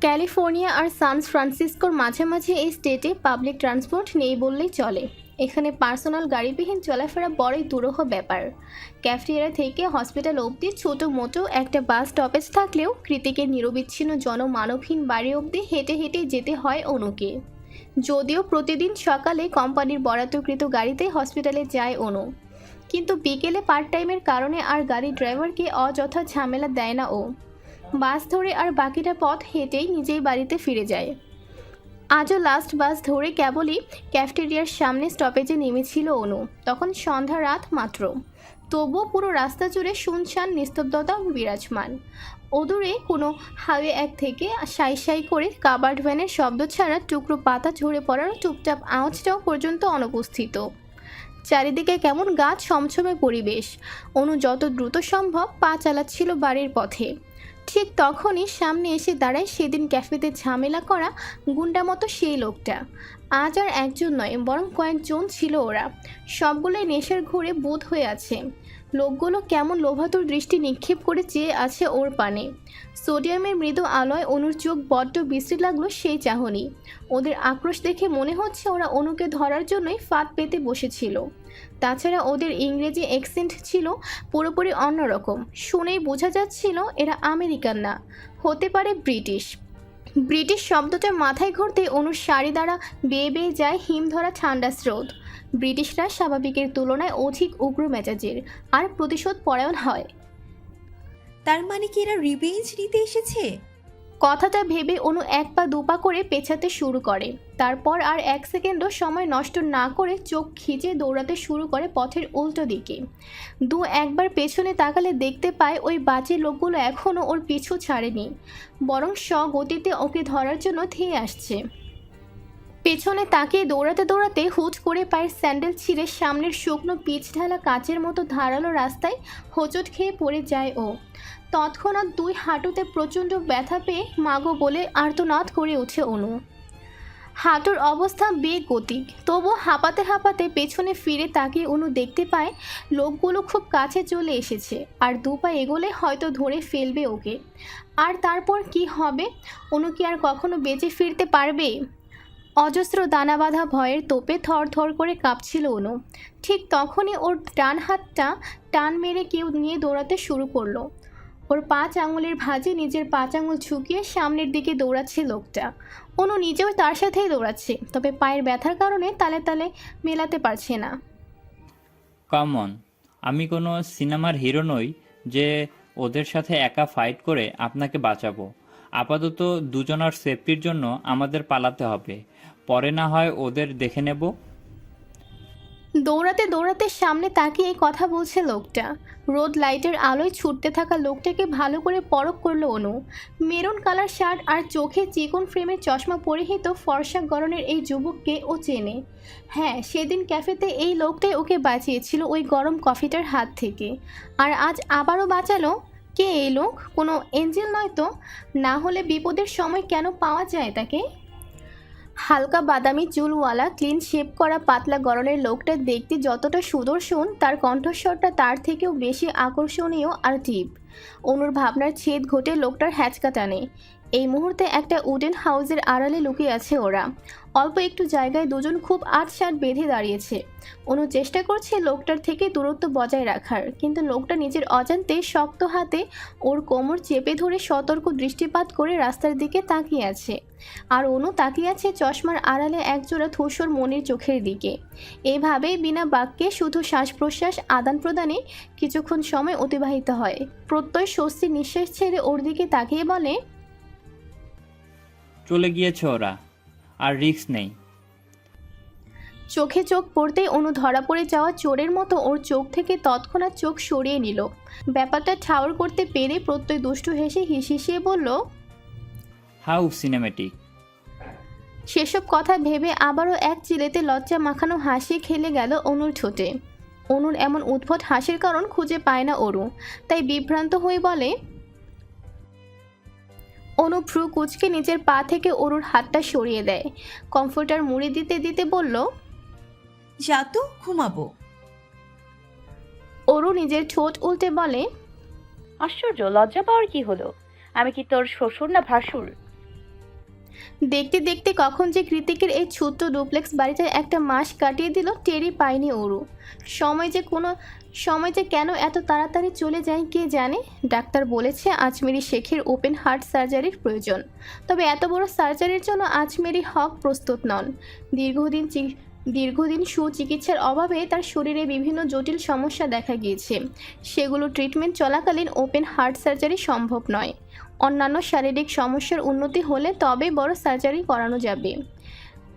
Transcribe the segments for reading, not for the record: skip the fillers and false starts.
California আর সান ফ্রান্সিসকোর মাঝামাঝি এই স্টেটে পাবলিক ট্রান্সপোর্ট নেই বললেই চলে। এখানে পার্সোনাল গাড়িবিহীন চলাফেরা বড়ই দুরূহ ব্যাপার। ক্যাফেটেরিয়া থেকে হসপিটাল অবধি ছোটো মোটো একটা বাস স্টপেজ থাকলেও কৃতিকের নিরবিচ্ছিন্ন জনমানবহীন বাড়ি অবধি হেঁটে হেঁটে যেতে হয় অনুকে। যদিও প্রতিদিন সকালে কোম্পানির বরাদ্দকৃত গাড়িতে হসপিটালে যায় অনু, কিন্তু বিকেলে পার্ট টাইমের কারণে আর গাড়ির ড্রাইভারকে অযথা ঝামেলা দেয় না ও। বাস ধরে আর বাকিটা পথ হেঁটেই নিজেই বাড়িতে ফিরে যায়। আজও লাস্ট বাস ধরে কেবলই ক্যাফেটেরিয়ার সামনে স্টপেজে নেমেছিল অনু। তখন সন্ধ্যা রাত মাত্র, তবুও পুরো রাস্তা জুড়ে শুনশান নিস্তব্ধতা বিরাজমান। অদূরে কোনো হাইওয়ে এক থেকে সাই সাই করে কাবার্ড ভ্যানের শব্দ ছাড়া টুকরো পাতা ঝরে পড়ার টুপটাপ আওয়াজটাও পর্যন্ত অনুপস্থিত। চারিদিকে কেমন গাছ ছমছমে পরিবেশ। অনু যত দ্রুত সম্ভব পা চালাচ্ছিল বাড়ির পথে। ঠিক তখনই সামনে এসে দাঁড়ায় সেদিন ক্যাফেতে ঝামেলা করা গুন্ডা মতো সেই লোকটা। আজ আর একজন নয়, বরং কয়েকজন ছিল ওরা। সবগুলোই নেশার ঘোরে বোধ হয়ে আছে। লোকগুলো কেমন লোভাতুর দৃষ্টি নিক্ষেপ করে চেয়ে আছে ওর পানে। সোডিয়ামের মৃদু আলোয় অনুর চোখ বড্ড বিশ্রী লাগলো সেই চাহনি। ওদের আক্রোশ দেখে মনে হচ্ছে ওরা অনুকে ধরার জন্যই ফাঁদ পেতে বসেছিল। তাছাড়া ওদের ইংরেজি অ্যাকসেন্ট ছিল পুরোপুরি অন্যরকম। শুনেই বোঝা যাচ্ছিল এরা আমেরিকান না, হতে পারে ব্রিটিশ। ব্রিটিশ শব্দটা মাথায় ঘুরতে অনুর শাড়ি দ্বারা বেয়ে বেয়ে যায় হিমধরা ঠান্ডা স্রোত। ব্রিটিশরা স্বাভাবিকের তুলনায় অধিক উগ্র মেজাজের আর প্রতিশোধ পরায়ণ হয়। তার মানে কি এরা রিভেঞ্জ নিতে এসেছে? কথাটা ভেবে অনু এক পা দুপা করে পেছাতে শুরু করে। তারপর আর এক সেকেন্ডও সময় নষ্ট না করে চোখ খিচে দৌড়াতে শুরু করে পথের উল্টো দিকে। দু একবার পেছনে তাকালে দেখতে পায় ওই বাজে লোকগুলো এখনও ওর পিছু ছাড়েনি, বরং স্বগতিতে ওকে ধরার জন্য ধেয়ে আসছে। পেছনে তাকিয়ে দৌড়াতে দৌড়াতে হুট করে পায়ের স্যান্ডেল ছিঁড়ে সামনের শুকনো পিচ ঢালা কাচের মতো ধারালো রাস্তায় হোঁচট খেয়ে পড়ে যায় ও। তৎক্ষণাৎ দুই হাঁটুতে প্রচণ্ড ব্যথা পেয়ে মাগো বলে আর্তনাদ করে ওঠে অনু। হাঁটুর অবস্থা বেগতিক, তবু হাঁপাতে হাঁপাতে পেছনে ফিরে তাকিয়ে অনু দেখতে পায় লোকগুলো খুব কাছে চলে এসেছে আর দু পা এগোলে হয়তো ধরে ফেলবে ওকে। আর তারপর কি হবে? অনু কি আর কখনো বেঁচে ফিরতে পারবে? অজস্র দানা বাঁধা ভয়ের তোপে থর থর করে কাঁপছিল অনু। ঠিক তখনই ওর ডান হাতটা টান মেরে কেউ নিয়ে দৌড়াতে শুরু করলো। ওর 5 আঙুলের ভাঁজে নিজের 5 আঙুল ঝুঁকিয়ে সামনের দিকে দৌড়াচ্ছে লোকটা। অনু নিজেও তার সাথেই দৌড়াচ্ছে, তবে পায়ের ব্যথার কারণে তালে তালে মেলাতে পারছে না। কাম অন, আমি কোনো সিনেমার হিরো নই যে ওদের সাথে একা ফাইট করে আপনাকে বাঁচাবো। আপাতত দুজনার সেফটির জন্য আমাদের পালাতে হবে, পরে না হয় ওদের দেখে নেব। দৌড়াতে দৌড়াতে সামনে তাকিয়ে কথা বলছে লোকটা। রোড লাইটের আলোয় ছুটতে থাকা লোকটাকে ভালো করে পরখ করলো অনু। মেরুন কালার শার্ট আর চোখে চিকন ফ্রেমের চশমা পরিহিত ফর্সা গড়নের এই যুবককে ও চেনে। হ্যাঁ, সেদিন ক্যাফেতে এই লোকটাই ওকে বাঁচিয়েছিল ওই গরম কফিটার হাত থেকে। আর আজ আবারও বাঁচালো। কে এই লোক? কোনো এঞ্জেল নয় তো? না হলে বিপদের সময় কেন পাওয়া যায় তাকে? হালকা বাদামি চুলওয়ালা ক্লিন শেপ করা পাতলা গড়নের লোকটা দেখতে যতটা সুদর্শন, তার কণ্ঠস্বরটা তার থেকেও বেশি আকর্ষণীয় আর টিপ। অনুর ভাবনার ছেদ ঘটে লোকটার হ্যাচকা টানে। এই মুহূর্তে একটা উডেন হাউসের আড়ালে লুকিয়ে আছে ওরা। অল্প একটু জায়গায় দুজন খুব আটসাট বেঁধে দাঁড়িয়েছে। অনু চেষ্টা করছে লোকটার থেকে দূরত্ব বজায় রাখার, কিন্তু লোকটা নিজের অজান্তে শক্ত হাতে ওর কোমর চেপে ধরে সতর্ক দৃষ্টিপাত করে রাস্তার দিকে তাকিয়ে আছে। আর অনু তাকিয়ে আছে চশমার আড়ালে একজোড়া ধূসর মনির চোখের দিকে। এভাবেই বিনা বাক্যে শুধু শ্বাস প্রশ্বাস আদান প্রদানে কিছুক্ষণ সময় অতিবাহিত হয়। প্রত্যয় স্বস্তির নিঃশ্বাস ছেড়ে ওর দিকে তাকিয়ে বলে, চলে গিয়েছে ওরা, আর রিস্ক নেই। চোখে চোখ পড়তেই অনু ধরা পড়ে যাওয়া চোরের মতো ওর চোখ থেকে তৎক্ষণাৎ চোখ সরিয়ে নিল। ব্যাপারটা ঠাউর করতে পেরে প্রত্যয় দুষ্টু হেসে হিসিয়ে বলল, হাউ সিনেমেটিক। সেসব কথা ভেবে আবারও এক চিলেতে লজ্জা মাখানো হাসি খেলে গেল অনুর ঠোঁটে। অনুর এমন উদ্ভট হাসির কারণ খুঁজে পায় না অরু, তাই বিভ্রান্ত হয়ে বলে। অনু ভ্রু কুচকে নিজের পা থেকে অরুর হাতটা সরিয়ে দেয়। কমফোর্টার মুড়ি দিতে দিতে বলল, যা তো, ঘুমাবো। অরু নিজের ঠোঁট উল্টে বলে, আশ্চর্য, লজ্জা পাওয়ার কি হলো? আমি কি তোর শ্বশুর না ভাসুর? দেখতে দেখতে কখন যে কৃতিকের এই ছোট্ট ডুপ্লেক্স বাড়িটায় একটা মাস কাটিয়ে দিল টেরই পায়নি ওরু। সময় যে কেন এত তাড়াতাড়ি চলে যায় কে জানে। ডাক্তার বলেছে আজমেরি শেখের ওপেন হার্ট সার্জারির প্রয়োজন, তবে এত বড় সার্জারির জন্য আজমেরি হক প্রস্তুত নন। দীর্ঘদিন সুচিকিৎসার অভাবে তার শরীরে বিভিন্ন জটিল সমস্যা দেখা গিয়েছে, সেগুলো ট্রিটমেন্ট চলাকালীন ওপেন হার্ট সার্জারি সম্ভব নয়। অন্যান্য শারীরিক সমস্যার উন্নতি হলে তবেই বড় সার্জারি করানো যাবে।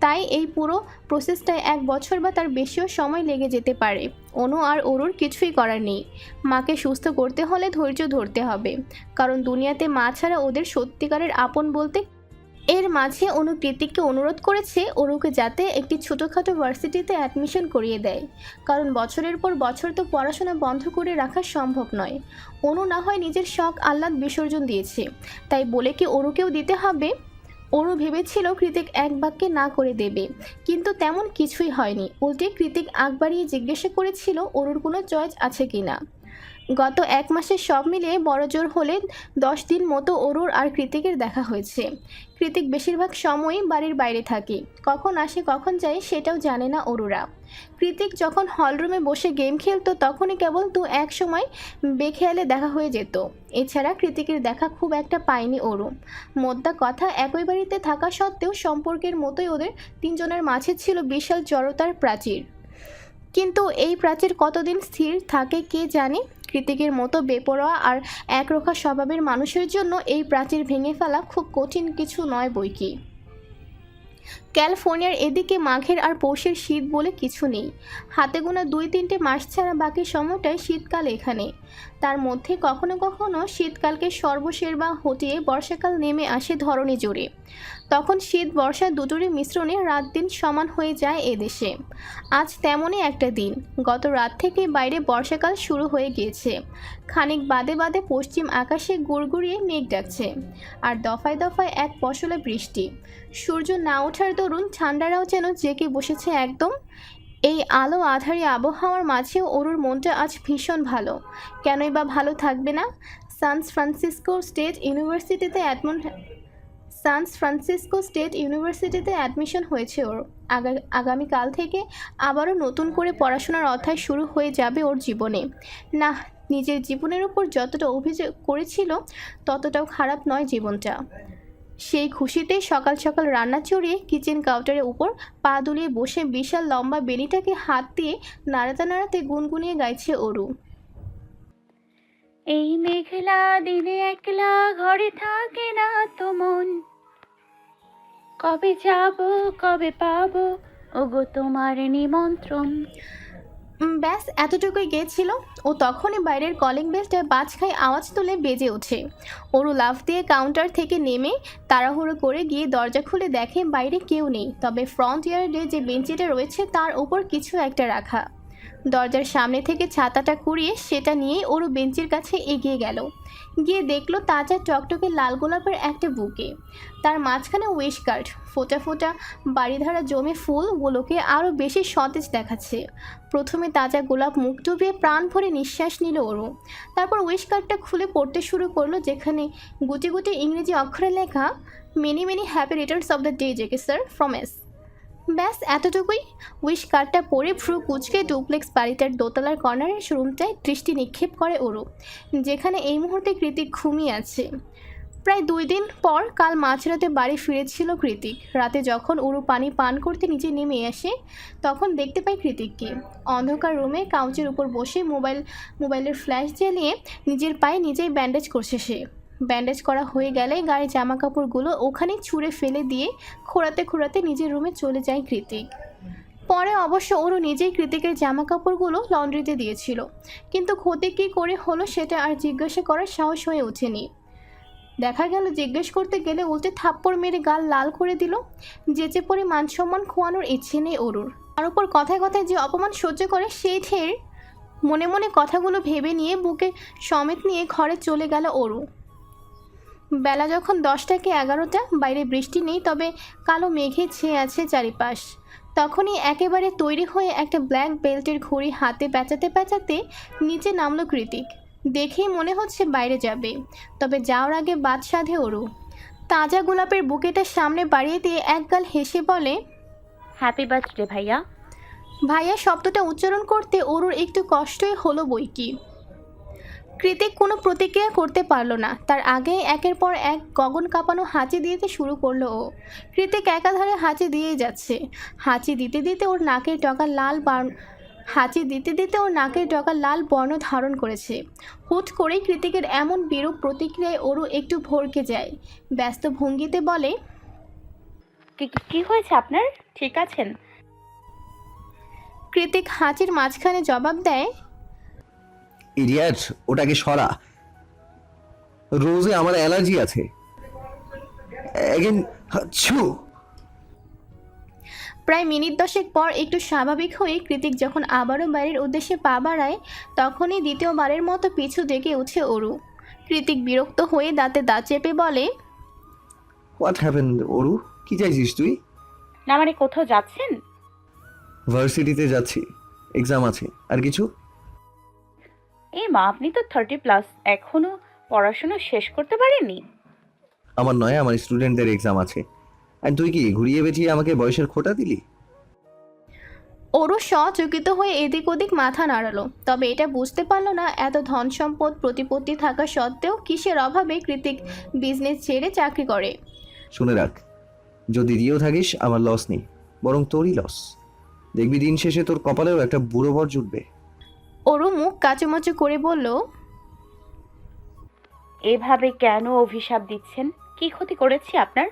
তাই এই পুরো প্রসেসটায় 1 বছর বা তার বেশিও সময় লেগে যেতে পারে। অনু আর অরুর কিছুই করার নেই। মাকে সুস্থ করতে হলে ধৈর্য ধরতে হবে, কারণ দুনিয়াতে মা ছাড়া ওদের সত্যিকারের আপন বলতে। এর মাঝে অনু কৃতিককে অনুরোধ করেছে অরুকে যাতে একটি ছোটোখাটো ভার্সিটিতে অ্যাডমিশন করিয়ে দেয়, কারণ বছরের পর বছর তো পড়াশোনা বন্ধ করে রাখা সম্ভব নয়। অনু না হয় নিজের শখ আহ্লাদ বিসর্জন দিয়েছে, তাই বলে কি অরুকেও দিতে হবে? অরু ভেবেছিল কৃতিক এক বাক্যে না করে দেবে, কিন্তু তেমন কিছুই হয়নি। উল্টে কৃতিক আগ বাড়িয়ে জিজ্ঞাসা করেছিল অরুর কোনো চয়েস আছে কিনা। গত 1 মাসে সব মিলিয়ে বড়জোর হলে 10 দিন মতো অরুর আর কৃতিকের দেখা হয়েছে। কৃতিক বেশিরভাগ সময়ই বাড়ির বাইরে থাকে, কখন আসে কখন যায় সেটাও জানে না অরুরা। কৃতিক যখন হলরুমে বসে গেম খেলতো তখনই কেবল এক সময় বেখেয়ালে দেখা হয়ে যেত। এছাড়া কৃতিকের দেখা খুব একটা পায়নি অরু। মোদ্দা কথা, একই বাড়িতে থাকা সত্ত্বেও সম্পর্কের মতোই ওদের 3 জনের মাঝে ছিল বিশাল জড়তার প্রাচীর। কিন্তু এই প্রাচীর কতদিন স্থির থাকে কে জানে। কৃতিকের মতো বেপরোয়া আর একরোখা স্বভাবের মানুষের জন্য এই প্রাচীর ভেঙে ফেলা খুব কঠিন কিছু নয় বৈকি। ক্যালিফোর্নিয়ার এদিকে মাঘের আর পৌষের শীত বলে কিছু নেই। হাতে গোনা 2-3টে মাস ছাড়া বাকি সময়টাই শীতকাল এখানে। তার মধ্যে কখনো কখনো শীতকালকে সর্বশেরবা হটিয়ে বর্ষাকাল নেমে আসে ধরণী জোরে। তখন শীত বর্ষা দুটোরই মিশ্রণে রাত দিন সমান হয়ে যায় এদেশে। আজ তেমনই একটা দিন। গত রাত থেকে বাইরে বর্ষাকাল শুরু হয়ে গিয়েছে। খানিক বাদে বাদে পশ্চিম আকাশে গুড়গুড়িয়ে মেঘ ডাকছে, আর দফায় দফায় এক পশলা বৃষ্টি। সূর্য না ওঠার দরুন ঠান্ডারাও যেন জেগে বসেছে একদম। এই আলো আধারি আবহাওয়ার মাঝেও অরুর মনটা আজ ভীষণ ভালো। কেনই বা ভালো থাকবে না? সান ফ্রান্সিসকো স্টেট ইউনিভার্সিটিতে অ্যাডমিশন হয়েছে ওর। আগামীকাল থেকে আবারও নতুন করে পড়াশোনার অধ্যায় শুরু হয়ে যাবে ওর জীবনে। না, নিজের জীবনের উপর যতটা অভিযোগ করেছিল ততটাও খারাপ নয় জীবনটা। সেই খুশিতেই সকাল সকাল রান্না চড়িয়ে কিচেন কাউন্টারের উপর পা দুলিয়ে বসে বিশাল লম্বা বেনিটাকে হাত দিয়ে নাড়াতে নাড়াতে গুনগুনিয়ে গাইছে অরু। এই মেঘলা দিনে একলা ঘরে থাকে না তো মন, কবে যাব কবে পাবো ওগো তোমার নিমন্ত্রণ। ব্যাস এতটুকুই গেছিল। ও তখনই বাইরের কলিং বেলটা বাজ খাই আওয়াজ তুলে বেজে ওঠে। অরু লাফ দিয়ে কাউন্টার থেকে নেমে তাড়াহুড়ো করে গিয়ে দরজা খুলে দেখে বাইরে কেউ নেই, তবে ফ্রন্ট ইয়ার্ডে যে বেঞ্চিটা রয়েছে তার উপর কিছু একটা রাখা। দরজার সামনে থেকে ছাতাটা কুড়িয়ে সেটা নিয়েই অরু বেঞ্চির কাছে এগিয়ে গেল। গিয়ে দেখলো তাজা টকটকে লাল গোলাপের একটা বুকে, তার মাঝখানে উইশ কার্ড। ফোটা ফোটা বাড়িধারা জমে ফুলগুলোকে আরও বেশি সতেজ দেখাচ্ছে। প্রথমে তাজা গোলাপ মুখ ডুবিয়ে প্রাণ ভরে নিঃশ্বাস নিল অরু। তারপর উইশ কার্ডটা খুলে পড়তে শুরু করলো, যেখানে গুটি গুটি ইংরেজি অক্ষরে লেখা many many happy returns of the day JK sir from S. ব্যাস এতটুকুই। উইশ কার্ডটা পরে ভ্রু কুচকে ডুপ্লেক্স বাড়িটার দোতলার কর্নারের রুমটায় দৃষ্টি নিক্ষেপ করে অরু, যেখানে এই মুহূর্তে কৃতিক ঘুমিয়ে আছে। প্রায় 2 দিন পর কাল মাঝরাতে বাড়ি ফিরেছিল কৃতিক। রাতে যখন অরু পানি পান করতে নিচে নেমে আসে তখন দেখতে পায় কৃতিককে অন্ধকার রুমে কাউচের উপর বসে মোবাইলের ফ্ল্যাশ জ্বালিয়ে নিজের পায়ে নিজেই ব্যান্ডেজ করছে সে। ব্যান্ডেজ করা হয়ে গেলে গায়ে জামা কাপড়গুলো ওখানেই ছুঁড়ে ফেলে দিয়ে খোঁড়াতে খোঁড়াতে নিজের রুমে চলে যায় কৃতিক। পরে অবশ্য অরু নিজেই কৃতিকের জামা কাপড়গুলো লন্ড্রিতে দিয়েছিল, কিন্তু ক্ষতি কী করে হলো সেটা আর জিজ্ঞাসা করার সাহস হয়ে ওঠেনি। দেখা গেল জিজ্ঞেস করতে গেলে উল্টে থাপ্পড় মেরে গাল লাল করে দিল। যেচে পড়ে মান সম্মান খোয়ানোর ইচ্ছে নেই অরুর। তার উপর কথায় কথায় যে অপমান সহ্য করে সেই ঢের। মনে মনে কথাগুলো ভেবে নিয়ে বুকে সমেত নিয়ে ঘরে চলে গেল অরু। বেলা যখন 10টা কি 11টা, বাইরে বৃষ্টি নেই, তবে কালো মেঘে ছেয়ে আছে চারিপাশ। তখনই একেবারে তৈরি হয়ে একটা ব্ল্যাক বেল্টের ঘড়ি হাতে পেঁচাতে পেঁচাতে নিচে নামলো কৃতিক। দেখেই মনে হচ্ছে বাইরে যাবে, তবে যাওয়ার আগে বাদ সাধে অরু। তাজা গোলাপের বুকেটা সামনে বাড়িয়ে দিয়ে একগাল হেসে বলে, হ্যাপি বার্থডে ভাইয়া। ভাইয়া শব্দটা উচ্চারণ করতে অরুর একটু কষ্টই হলো বই কি। কৃতিক কোনো প্রতিক্রিয়া করতে পারল না। তার আগেই একের পর এক গগন কাঁপানো হাঁচি দিতে শুরু করলো ও। কৃতিক একাধারে হাঁচি দিয়েই যাচ্ছে। হাঁচি দিতে দিতে ওর নাকের ডগা লাল বর্ণ ধারণ করেছে। হুট করেই কৃতিকের এমন বিরূপ প্রতিক্রিয়ায় অরু একটু ভড়কে যায়। ব্যস্ত ভঙ্গিতে বলে, কি হয়েছে আপনার? ঠিক আছেন? কৃতিক হাঁচির মাঝখানে জবাব দেয়, ইডিয়েট, ওটাকে সরা। রোজে আমার অ্যালার্জি আছে। এগেন হাচ্ছু। প্রায় মিনিট 10 পর একটু স্বাভাবিক হয়ে কৃতিক যখন আবারও বাড়ির উদ্দেশ্যে পা বাড়ায়, তখনই দ্বিতীয়বারের মতো পিছু ডেকে ওঠে অরু। কৃতিক বিরক্ত হয়ে দাঁতে দাঁত চেপে বলে, হোয়াট হ্যাপেন অরু? কি চাইছিস তুই? না মানে কোথাও যাচ্ছেন? ভার্সিটিতে যাচ্ছি, এক্সাম আছে। আর কিছু? এই মা, আপনি তো 30+ এখনো পড়াশোনা শেষ করতে পারেননি। আমার নয়, আমার স্টুডেন্টদের এক্সাম আছে। আর তুই কি ঘুরিয়ে বেঁচিয়ে আমাকে বয়সের খোঁটা দিলি? অরু সচকিত হয়ে এদিক ওদিক মাথা নাড়ালো। তবে এটা বুঝতে পারলো না এত ধন সম্পদ প্রতিপত্তি থাকা সত্ত্বেও কিসের অভাবে কৃতিক বিজনেস ছেড়ে চাকরি করে। শুনে রাখ, যদি দিয়েও থাকিস আমার লস নেই, বরং তোরই লস। দেখবি দিন শেষে তোর কপালেও একটা বুড়ো বর জুটবে। অরু মুখ কাচুমাচু করে বলল, এভাবে কেন অভিশাপ দিচ্ছেন? কি ক্ষতি করেছি আপনার?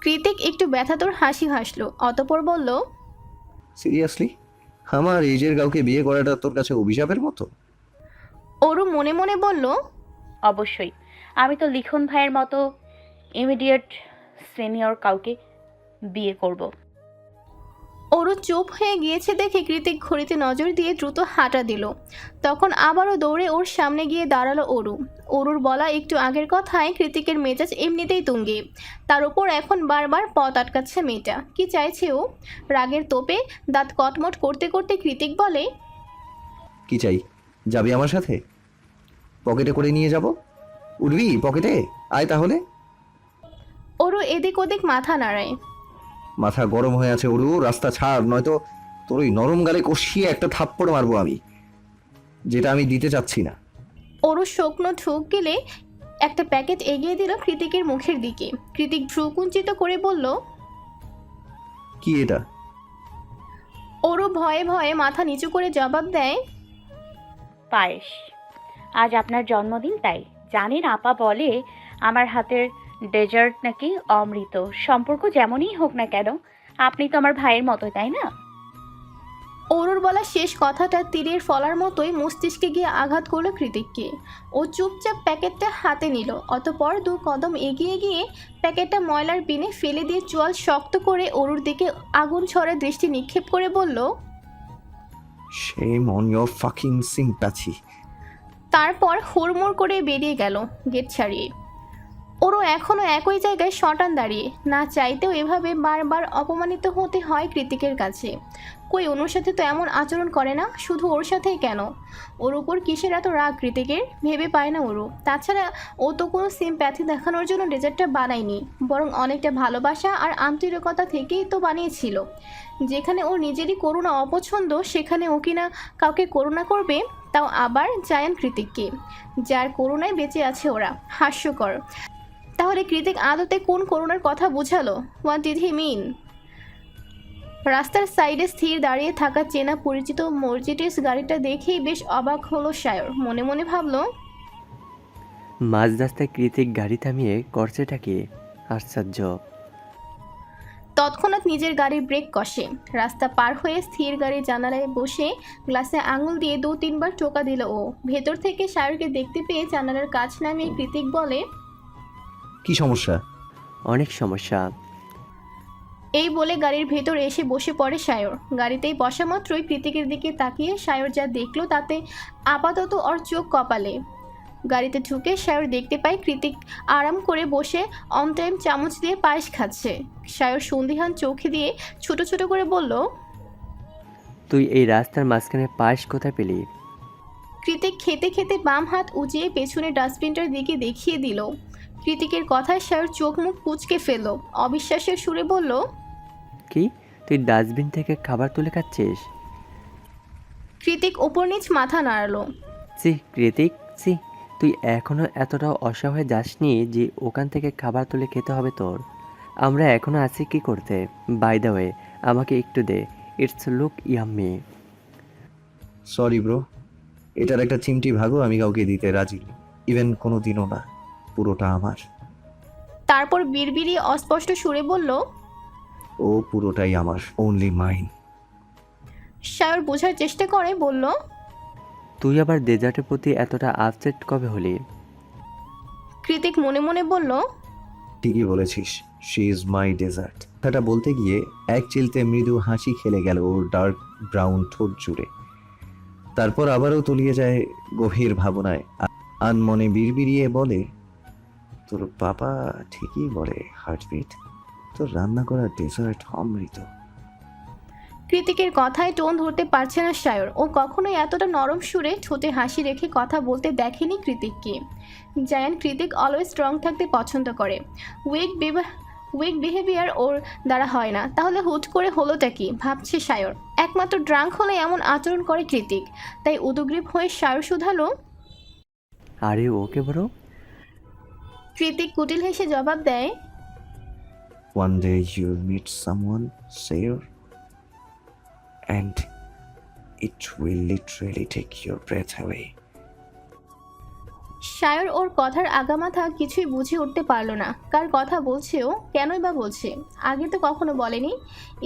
কৃতিক একটু ব্যথাতর হাসি হাসলো, অতঃপর বলল, সিরিয়াসলি? আমার এজের কাউকে বিয়ে করাটা তোর কাছে অভিশাপের মতো? অরু মনে মনে বলল, অবশ্যই। আমি তো লিখন ভাইয়ের মতো ইমিডিয়েট সিনিয়র কাউকে বিয়ে করব। অরু চুপ হয়ে গিয়েছে দেখে কৃতিক ঘড়িতে নজর দিয়ে দ্রুত হাঁটা দিল। তখন আবারও দৌড়ে ওর সামনে গিয়ে দাঁড়ালো অরু। অরুর বলা একটু আগের কথায় কৃতিকের মেজাজ এমনিতেই তুঙ্গে। তার উপর এখন বারবার পথ আটকাচ্ছে মেয়েটা। কি চাইছে ও? রাগের তোপে দাঁত কটমট করতে করতে কৃতিক বলে, কি চাই? যাবি আমার সাথে? পকেটে করে নিয়ে যাব। উঠবি পকেটে? আয় তাহলে। অরু এদিক ওদিক মাথা নাড়ায়। মাথা গরম হয়ে আছে ওরু, রাস্তা ছাড়, নয়তো তোর ওই নরম গালে কষিয়ে একটা থাপ্পড় মারবো আমি, যেটা আমি দিতে চাচ্ছি না। অরু শুকনো ঢুক গেলে একটা প্যাকেট এগিয়ে দিল কৃতিকের মুখের দিকে। কৃতিক ভ্রু কুঞ্চিত করে বলল, কি এটা? অরু ভয়ে ভয়ে মাথা নিচু করে জবাব দেয়, পায়েস। আজ আপনার জন্মদিন, তাই জানেন আপা বলে আমার হাতের ডেজার্ট নাকি অমৃত। সম্পর্ক যেমনই হোক না কেন, আপনি তো আমার ভাইয়ের মতো, তাই না? অরুর বলা শেষ কথাটা তীরের ফলার মতোই মস্তিষ্কে গিয়ে আঘাত করলো কৃতিককে। ও চুপচাপ প্যাকেটটা হাতে নিল, অতঃপর 2 কদম এগিয়ে গিয়ে প্যাকেটটা ময়লার বিনে ফেলে দিয়ে চোয়াল শক্ত করে অরুর দিকে আগুন ছড়া দৃষ্টি নিক্ষেপ করে বলল, Shame on your fucking sympathy. তারপর হুড়মুড় করে বেরিয়ে গেল গেট ছাড়িয়ে। ওরও এখনও একই জায়গায় শটান দাঁড়িয়ে। না চাইতেও এভাবে বারবার অপমানিত হতে হয় কৃতিকের কাছে। কই অনুর সাথে তো এমন আচরণ করে না, শুধু ওর সাথেই কেন? ওর উপর কিসের এত রাগ কৃতিকের ভেবে পায় না ওরও। তাছাড়া ও তো কোনো সিম্প্যাথি দেখানোর জন্য ডেজার্টটা বানায়নি, বরং অনেকটা ভালোবাসা আর আন্তরিকতা থেকেই তো বানিয়েছিল। যেখানে ওর নিজেরই করুণা অপছন্দ, সেখানে ও কিনা কাউকে করুণা করবে, তাও আবার জায়ান কৃতিককে, যার করুণায় বেঁচে আছে ওরা। হাস্যকর। তাহলে কৃতিক আদতে কোন করুণার কথা বোঝালো? হোয়াট ডিড হি মিন? রাস্তার সাইডে স্থির দাঁড়িয়ে থাকা চেনা পরিচিত মার্সিডিজ গাড়িটা দেখেই বেশ অবাক হলো সায়র। মনে মনে ভাবলো, মাঝ রাস্তায় কৃতিক গাড়ি থামিয়ে করছেটা কি? আশ্চর্য। তৎক্ষণাৎ নিজের গাড়ির ব্রেক কষে রাস্তা পার হয়ে স্থির গাড়ির জানালায় বসে গ্লাসে আঙুল দিয়ে 2-3 বার টোকা দিল ও। ভেতর থেকে সায়রকে দেখতে পেয়ে জানালার কাছ নামিয়ে কৃতিক বলে, কি সমস্যা? অনেক সমস্যা। এই বলে গাড়ির ভেতর এসে বসে পড়ে সায়র। গাড়িতেই বসা মাত্রই কৃতিকের দিকে তাকিয়ে সায়র যা দেখলো তাতে আপাতত ওর চোখ কপালে। গাড়িতে ঢুকে সায়র দেখতে পায় কৃতিক আরাম করে বসে অন টাইম চামচ দিয়ে পায়েস খাচ্ছে। সায়র সন্দিহান চোখে দিয়ে ছোট ছোট করে বলল, তুই এই রাস্তার মাঝখানে পায়েস কোথায় পেলি? কৃতিক খেতে খেতে বাম হাত উঁচিয়ে পেছনে ডাস্টবিনটার দিকে দেখিয়ে দিল। কৃতিকের কথায় সায়র চোখ মুখ কুঁচকে ফেলল, অবিশ্বাসের সুরে বলল, কি, তুই ডাস্টবিন থেকে খাবার তুলে খাচ্ছিস? কৃতিক ওপর নিচ মাথা নাড়ালো। ছি কৃতিক, ছি, তুই এখনো এতটাও অসহায় যাসনি যে ওখান থেকে খাবার তুলে খেতে হবে তোর? আমরা এখনো আছি কি করতে? বাই দ্য ওয়ে, আমাকে একটু দে, it's look yummy. Sorry bro, এটার একটা চিমটি ভাগও আমি কাউকে দিতে রাজি নই। ইভেন কোনো দিনও না, পুরোটা আমার। তারপর বিড়বিড়িয়ে অস্পষ্ট সুরে বলল, ও পুরোটাই আমার, ওনলি মাইন। সায়র বোঝার চেষ্টা করে বলল, তুই আবার ডেজার্টের প্রতি এতটা আপসেট কবে হলি? কৃতিক মনে মনে বলল, ঠিকই বলেছিস, শি ইজ মাই ডেজার্ট। কথাটা বলতে গিয়ে এক চিলতে মৃদু হাসি খেলে গেল ওর ডার্ক ব্রাউন ঠোঁট জুড়ে। তারপর আবারও তলিয়ে যায় গভীর ভাবনায়। আনমনে বিড়বিড়িয়ে বলে, তোর বাবা ঠিকই বলে, হার্টবিট, তোর রান্না করা ডেজার্ট অমৃত। কৃতিকের কথায় টোন ধরতে পারছে না সায়র। ও কখনোই এতটা নরম সুরে ঠোঁটে হাসি রেখে কথা বলতে দেখেনি কৃতিককে। জায়ান্ট কৃতিক অলওয়েজ স্ট্রং থাকতে পছন্দ করে, উইক বিহেভিয়ার ওর দ্বারা হয় না। তাহলে হুট করে হলোটা কি ভাবছে সায়র। একমাত্র ড্রাঙ্ক হলে এমন আচরণ করে কৃতিক, তাই উদগ্রীব হয়ে সায়র শুধালো। আরে ওকে ব্রো। কৃতিক কুটিল হেসে জবাব দেয়, One day you'll meet someone, Sayer, and it will literally take your breath away. Sayar ওর কথার আগামাথা কিছুই বুঝে উঠতে পারল না। কার কথা বলছে ও, কেনই বা বলছে? আগে তো কখনো বলেনি।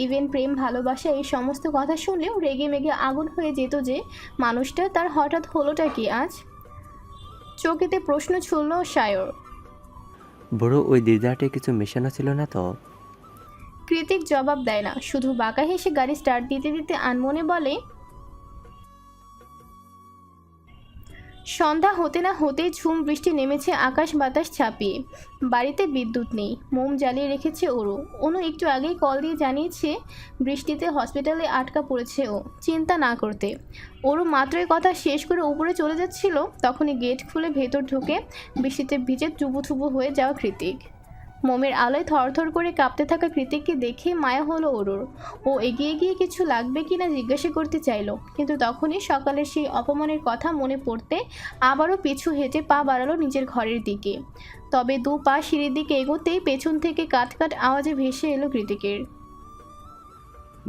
ইভেন প্রেম, ভালোবাসা এই সমস্ত কথা শুনলেও রেগে মেগে আগুন হয়ে যেত যে মানুষটা, তার হঠাৎ হলোটা কি আজ? চোখেতে প্রশ্ন ছুড়ল সায়র। ব্রো, ওই ডেজার্টে কিছু মেশানো ছিল না তো? কৃতিক জবাব দেয় না, শুধু বাঁকা হেসে গাড়ি স্টার্ট দিতে দিতে আনমনে বলে, সন্ধ্যা হতে না হতেই ঝুম বৃষ্টি নেমেছে আকাশ বাতাস ছাপিয়ে। বাড়িতে বিদ্যুৎ নেই, মোম জ্বালিয়ে রেখেছে অনু একটু আগেই কল দিয়ে জানিয়েছে বৃষ্টিতে হসপিটালে আটকা পড়েছে ও, চিন্তা না করতে। মাত্রই কথা শেষ করে উপরে চলে যাচ্ছিল, তখনই গেট খুলে ভেতর ঢুকে বৃষ্টিতে ভিজে থুবু হয়ে যাওয়া কৃতিক। মোমের আলোয় থরথর করে কাঁপতে থাকা কৃতিককে দেখে মায়া হলো ওরুর। ও এগিয়ে গিয়ে কিছু লাগবে কিনা জিজ্ঞাসা করতে চাইলো, কিন্তু তখনই সকালের সেই অপমানের কথা মনে পড়তে আবারও পিছু হেঁটে পা বাড়ালো নিজের ঘরের দিকে। তবে 2 পা সিঁড়ির দিকে এগোতেই পেছন থেকে কাট আওয়াজে ভেসে এলো কৃতিকের।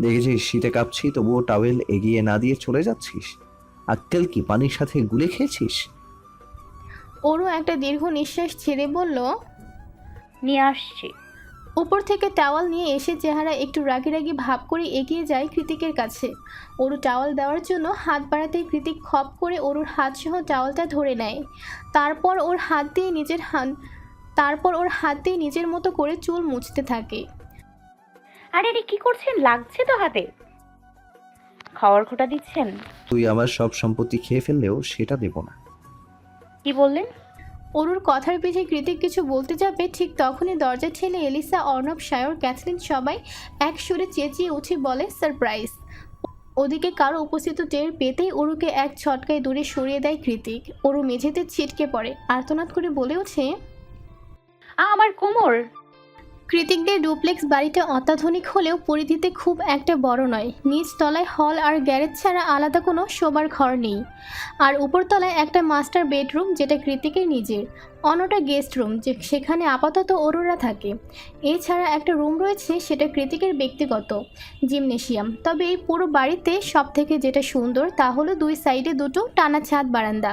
দেখেছিস শীতে কাঁপছি, তবুও টাওয়েল এগিয়ে না দিয়ে চলে যাচ্ছিস? আক্কেল কি পানির সাথে গুলে খেয়েছিস? ওরও একটা দীর্ঘ নিঃশ্বাস ছেড়ে বলল, নিয়ে আসছি। উপর থেকে টাওয়াল নিয়ে এসে চেহারা একটু রাগি রাগি ভাব করে এগিয়ে যায় কৃতিকের কাছে। ওরু টাওয়াল দেওয়ার জন্য হাত বাড়াতেই কৃতিক খপ করে ওরুর হাত সহ টাওয়ালটা ধরে নেয়। তারপর ওর হাত দিয়ে নিজের মতো করে চুল মুছতে থাকে। আরে রে, কি করছেন? লাগছে তো হাতে। খাওয়ার খোঁটা দিচ্ছেন? তুই আমার সব সম্পত্তি খেয়ে ফেললেও সেটা দেব না। কি বললেন? ওরুর কথার পিছে কৃতিক কিছু বলতে যাবে, ঠিক তখনই দরজা ঠেলে এলিসা, অর্ণব, সায়র, ক্যাথলিন সবাই এক সুরে চেঁচিয়ে উঠে বলে, সারপ্রাইজ। ওদিকে কারো উপস্থিত টের পেতেই ওরুকে এক ছটকায় দূরে সরিয়ে দেয় কৃতিক। ওরু মেঝেতে ছিটকে পড়ে, আর্তনাদ করে বলে ওঠে, আমার কোমর। কৃতিকদের ডুপ্লেক্স বাড়িটা অত্যাধুনিক হলেও পরিধিতে খুব একটা বড় নয়। নিচ তলায় হল আর গ্যারেজ ছাড়া আলাদা কোনো শোবার ঘর নেই। আর উপরতলায় একটা মাস্টার বেডরুম, যেটা কৃতিকের নিজের, অন্যটা গেস্ট রুম, সেখানে আপাতত অরুরা থাকে। এছাড়া একটা রুম রয়েছে, সেটা কৃতিকের ব্যক্তিগত জিমনেশিয়াম। তবে এই পুরো বাড়িতে সব থেকে যেটা সুন্দর তা হলো 2 সাইডে 2টো টানা ছাদ বারান্দা।